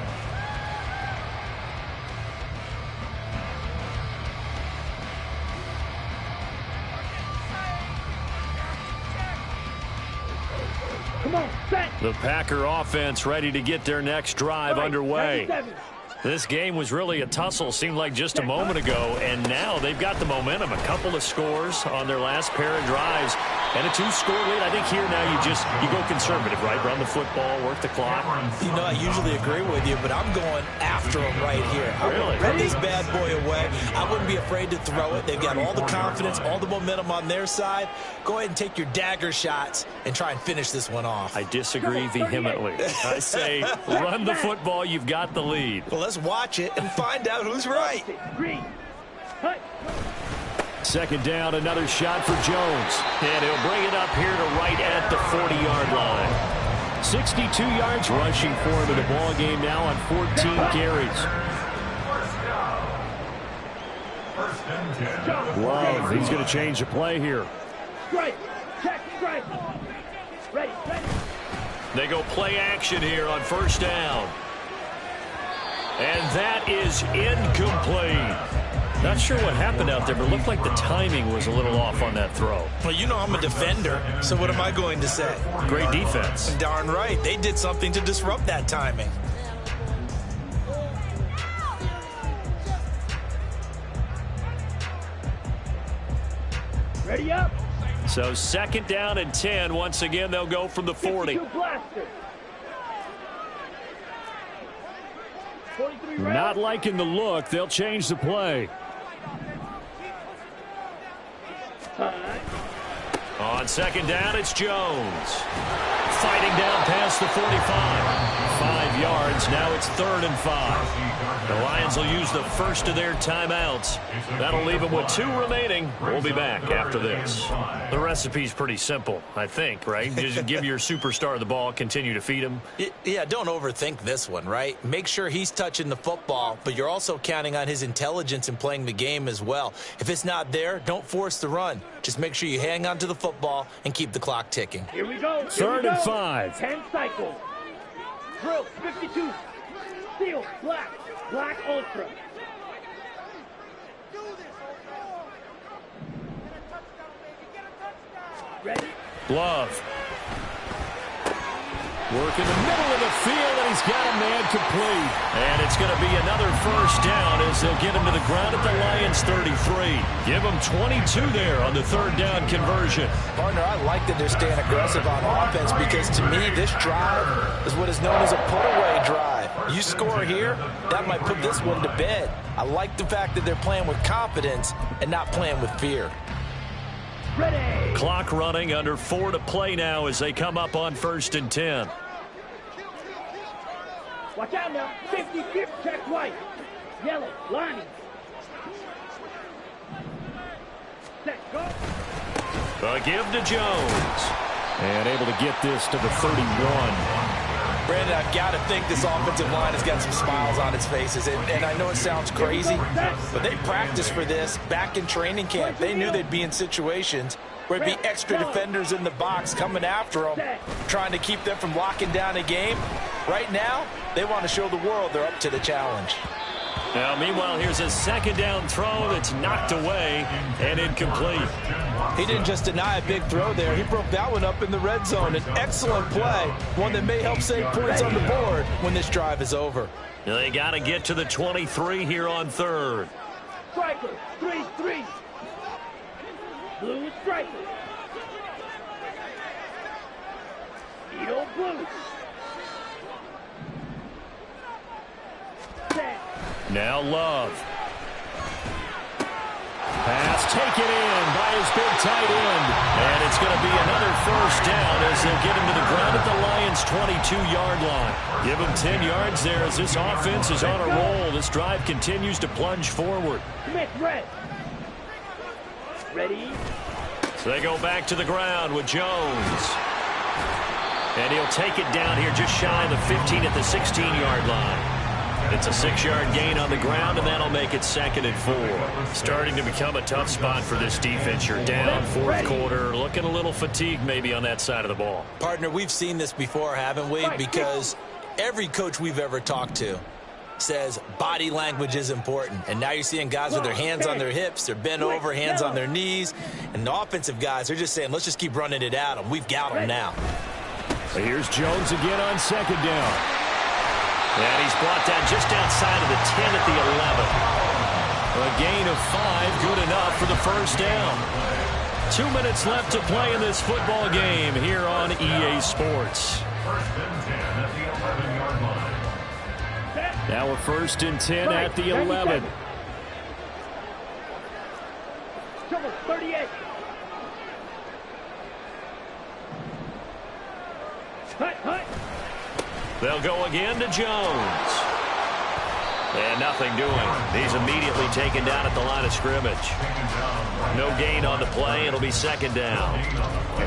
The Packer offense ready to get their next drive underway. This game was really a tussle, seemed like just a moment ago, and now they've got the momentum. A couple of scores on their last pair of drives, and a 2-score lead. I think here now you go conservative, right? Run the football, work the clock. You know, I usually agree with you, but I'm going after them right here. I will run this bad boy away. I wouldn't be afraid to throw it. They've got all the confidence, all the momentum on their side. Go ahead and take your dagger shots and try and finish this one off. I disagree vehemently. I say run the football. You've got the lead. Well, let's watch it and find out who's right. 2nd down, another shot for Jones. And he'll bring it up here to right at the 40-yard line. 62 yards rushing for him in the ball game now on 14 carries. Love, he's going to change the play here. They go play action here on 1st down. And that is incomplete. Not sure what happened out there, but it looked like the timing was a little off on that throw. Well, you know I'm a defender, so what am I going to say? Great defense. Darn right. They did something to disrupt that timing. Ready up. So 2nd down and 10. Once again, they'll go from the 40. Not liking the look. They'll change the play. On second down, it's Jones. Fighting down past the 45. 5 yards. Now it's 3rd and 5. The Lions will use the first of their timeouts. That'll leave them with 2 remaining. We'll be back after this. The recipe's pretty simple, I think, right? Just give your superstar the ball, continue to feed him. Yeah, don't overthink this one, right? Make sure he's touching the football, but you're also counting on his intelligence in playing the game as well. If it's not there, don't force the run. Just make sure you hang on to the football and keep the clock ticking. Here we go. 3rd and 5. 10 cycles. Drill, 52. Steel, black. Black Ultra. Ready? Love. Work in the middle of the field, and he's got a man complete. And it's going to be another first down as they'll get him to the ground at the Lions 33. Give him 22 there on the 3rd down conversion. Partner, I like that they're staying aggressive on offense because to me this drive is what is known as a put-away drive. You score here, that might put this one to bed. I like the fact that they're playing with confidence and not playing with fear. Ready. Clock running, under 4 to play now as they come up on 1st and 10. Watch out now. 50, check white. Yellow, lining. Set, go. The give to Jones. And able to get this to the 31. Brandon, I've got to think this offensive line has got some smiles on its faces. And I know it sounds crazy, but they practiced for this back in training camp. They knew they'd be in situations where it'd be extra defenders in the box coming after them, trying to keep them from locking down a game. Right now, they want to show the world they're up to the challenge. Now, meanwhile, here's a 2nd down throw that's knocked away and incomplete. He didn't just deny a big throw there. He broke that one up in the red zone. An excellent play, one that may help save points on the board when this drive is over. They got to get to the 23 here on 3rd. Striker, 3-3. Blue striker. Edo blue. Set. Now Love. Pass taken in by his big tight end. And it's going to be another first down as they'll get him to the ground at the Lions' 22-yard line. Give him 10 yards there as this offense is on a roll. This drive continues to plunge forward. Smith, red. Ready? So they go back to the ground with Jones. And he'll take it down here just shy of the 15 at the 16-yard line. It's a 6-yard gain on the ground, and that'll make it 2nd and 4. Starting to become a tough spot for this defense. You're down 4th quarter, looking a little fatigued maybe on that side of the ball. Partner, we've seen this before, haven't we? Because every coach we've ever talked to says body language is important. And now you're seeing guys with their hands on their hips, they're bent over, hands on their knees. And the offensive guys, they're just saying, let's just keep running it at them. We've got them now. So here's Jones again on 2nd down. And he's brought down just outside of the 10 at the 11. A gain of 5, good enough for the first down. 2 minutes left to play in this football game here on EA Sports. 1st and 10 at the 11-yard line. Now a 1st and 10 at the 11. Trouble, 38. Hut. They'll go again to Jones. And nothing doing. He's immediately taken down at the line of scrimmage. No gain on the play. It'll be 2nd down.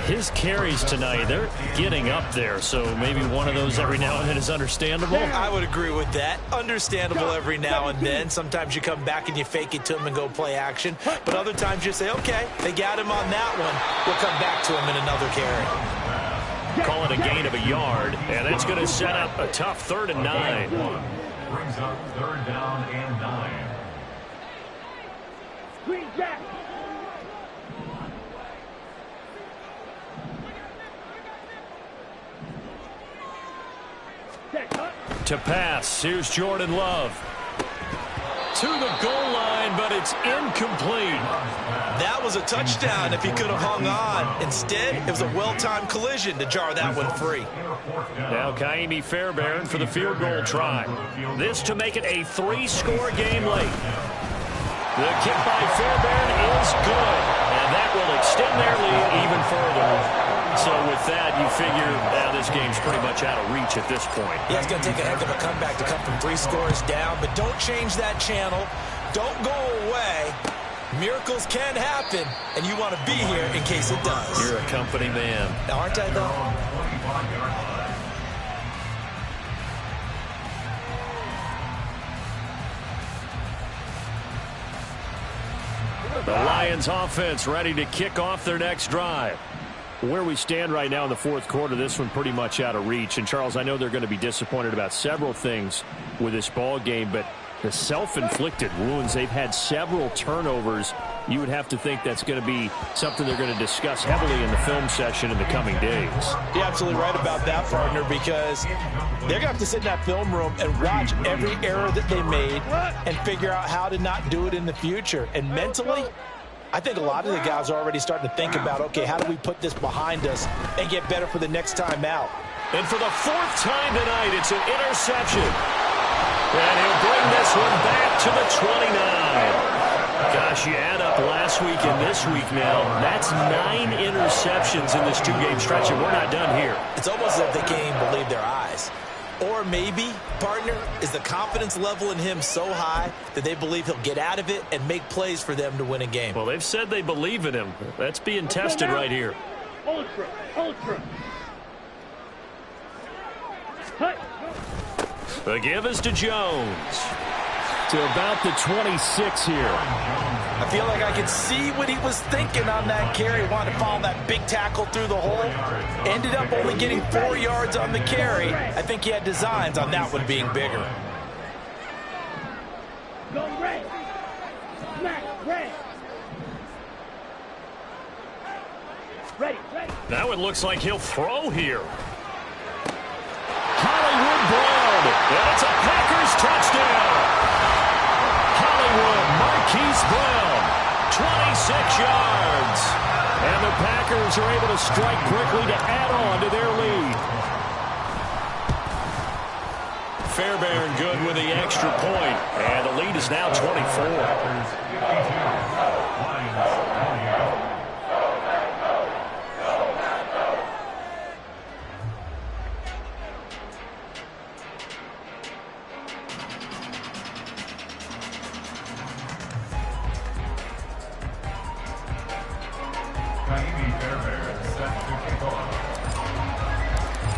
His carries tonight, they're getting up there, so maybe one of those every now and then is understandable. I would agree with that. Understandable every now and then. Sometimes you come back and you fake it to him and go play action. But other times you say, okay, they got him on that one. We'll come back to him in another carry. Call it a gain of a yard, and that's going to set up a tough 3rd and 9. Brings up 3rd down and 9. Green jack. To pass, here's Jordan Love. To the goal line, but it's incomplete. That was a touchdown if he could have hung on. Instead, it was a well-timed collision to jar that one free. Now Kaimi Fairbairn for the field goal try. This to make it a 3-score game late. The kick by Fairbairn is good, and that will extend their lead even further. figure this game's pretty much out of reach at this point. Yeah, it's going to take a heck of a comeback to come from 3 scores down, but don't change that channel. Don't go away. Miracles can happen, and you want to be here in case it does. You're a company man. Now, aren't I, though? The Lions offense ready to kick off their next drive. Where we stand right now in the fourth quarter, this one pretty much out of reach. And, Charles, I know they're going to be disappointed about several things with this ball game, but the self-inflicted wounds, they've had several turnovers. You would have to think that's going to be something they're going to discuss heavily in the film session in the coming days. You're absolutely right about that, partner, because they're going to have to sit in that film room and watch every error that they made and figure out how to not do it in the future. And mentally, I think a lot of the guys are already starting to think about, okay, how do we put this behind us and get better for the next time out? And for the 4th time tonight, it's an interception. And he'll bring this one back to the 29. Gosh, you add up last week and this week now, that's 9 interceptions in this 2-game stretch, and we're not done here. It's almost as if they can't even believe their eyes. Or maybe, partner, is the confidence level in him so high that they believe he'll get out of it and make plays for them to win a game. Well, they've said they believe in him. That's being tested right here. Ultra. The give is to Jones. To about the 26 here. I feel like I could see what he was thinking on that carry. Wanted to follow that big tackle through the hole. Ended up only getting 4 yards on the carry. I think he had designs on that one being bigger. Go red. Smack red. Ready. Now it looks like he'll throw here. Hollywood Brown. And it's a Packers touchdown. Hollywood Marquise Brown, 26 yards. And the Packers are able to strike quickly to add on to their lead. Fairbairn good with the extra point. And the lead is now 24.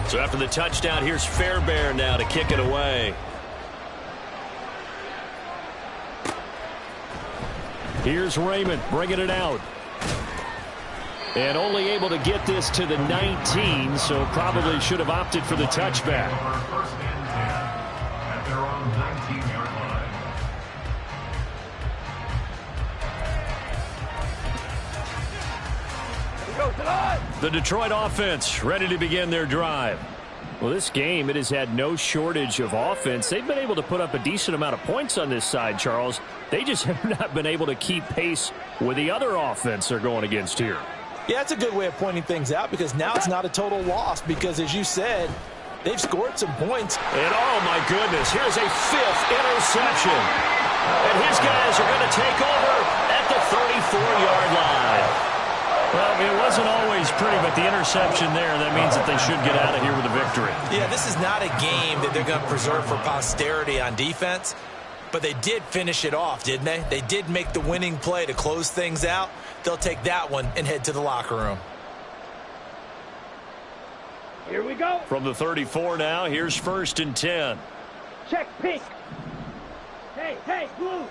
So after the touchdown, here's Fairbairn now to kick it away. Here's Raymond bringing it out. And only able to get this to the 19, so probably should have opted for the touchback. First and 10 at their own 19-yard line. The Detroit offense ready to begin their drive. Well, this game, it has had no shortage of offense. They've been able to put up a decent amount of points on this side, Charles. They just have not been able to keep pace with the other offense they're going against here. Yeah, that's a good way of pointing things out because now it's not a total loss because, as you said, they've scored some points. And, oh, my goodness, here's a 5th interception. And his guys are going to take over at the 34-yard line. Well, it wasn't always pretty, but the interception there, that means that they should get out of here with a victory. Yeah, this is not a game that they're going to preserve for posterity on defense, but they did finish it off, didn't they? They did make the winning play to close things out. They'll take that one and head to the locker room. Here we go. From the 34 now, here's 1st and 10. Check pink. Hey, blue.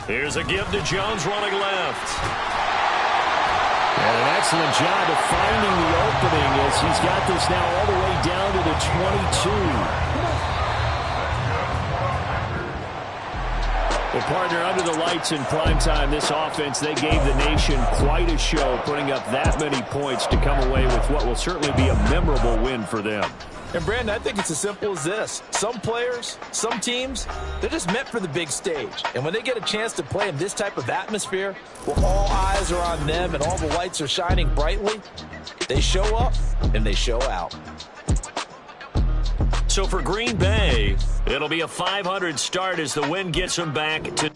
Here's a give to Jones running left. And an excellent job of finding the opening as he's got this now all the way down to the 22. Well, partner, under the lights in primetime, this offense, they gave the nation quite a show, putting up that many points to come away with what will certainly be a memorable win for them. And, Brandon, I think it's as simple as this. Some players, some teams, they're just meant for the big stage. And when they get a chance to play in this type of atmosphere, where all eyes are on them and all the lights are shining brightly, they show up and they show out. So for Green Bay, it'll be a .500 start as the win gets them back to